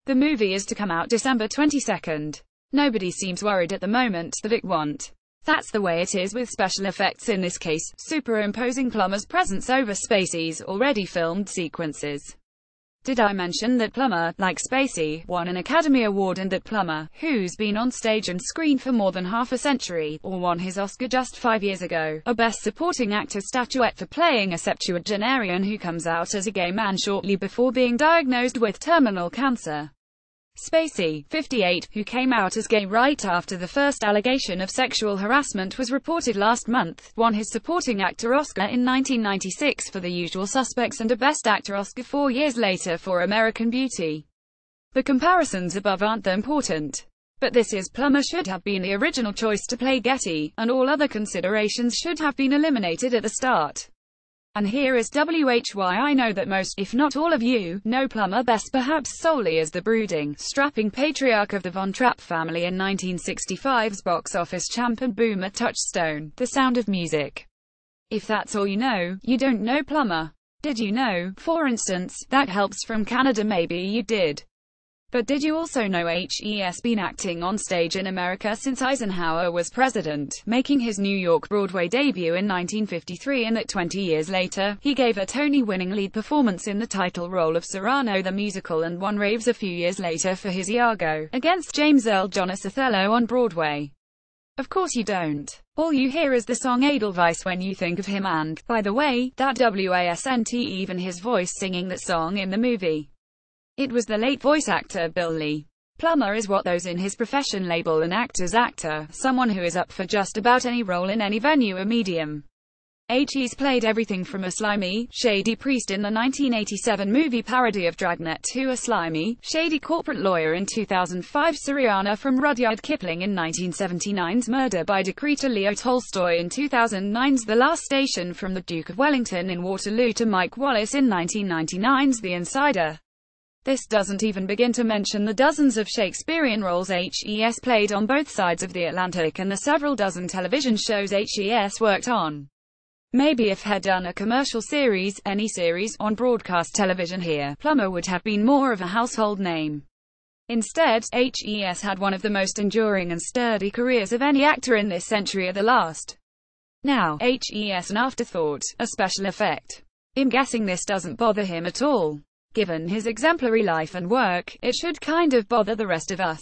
The movie is to come out December 22nd. Nobody seems worried at the moment that it won't. That's the way it is with special effects in this case, superimposing Plummer's presence over Spacey's already filmed sequences. Did I mention that Plummer, like Spacey, won an Academy Award, and that Plummer, who's been on stage and screen for more than half a century, or won his Oscar just 5 years ago, a Best Supporting Actor statuette for playing a septuagenarian who comes out as a gay man shortly before being diagnosed with terminal cancer. Spacey, 58, who came out as gay right after the first allegation of sexual harassment was reported last month, won his Supporting Actor Oscar in 1996 for The Usual Suspects and a Best Actor Oscar 4 years later for American Beauty. The comparisons above aren't that important. But this is Plummer should have been the original choice to play Getty, and all other considerations should have been eliminated at the start. And here is why I know that most, if not all of you, know Plummer best perhaps solely as the brooding, strapping patriarch of the Von Trapp family in 1965's box office champ and boomer touchstone, The Sound of Music. If that's all you know, you don't know Plummer. Did you know, for instance, that Helps from Canada? Maybe you did. But did you also know he's been acting on stage in America since Eisenhower was president, making his New York Broadway debut in 1953, and that 20 years later, he gave a Tony-winning lead performance in the title role of Cyrano the musical and won raves a few years later for his Iago, against James Earl Jonas Othello on Broadway? Of course you don't. All you hear is the song Edelweiss when you think of him, and, by the way, that wasn't even his voice singing that song in the movie. It was the late voice actor Bill Lee. Plummer is what those in his profession label an actor's actor, someone who is up for just about any role in any venue or medium. He's played everything from a slimy, shady priest in the 1987 movie parody of Dragnet to a slimy, shady corporate lawyer in 2005's Syriana, from Rudyard Kipling in 1979's Murder by Decree to Leo Tolstoy in 2009's The Last Station, from the Duke of Wellington in Waterloo to Mike Wallace in 1999's The Insider. This doesn't even begin to mention the dozens of Shakespearean roles he's played on both sides of the Atlantic and the several dozen television shows he's worked on. Maybe if he'd done a commercial series, any series, on broadcast television here, Plummer would have been more of a household name. Instead, he's had one of the most enduring and sturdy careers of any actor in this century or the last. Now, he's an afterthought, a special effect. I'm guessing this doesn't bother him at all. Given his exemplary life and work, it should kind of bother the rest of us.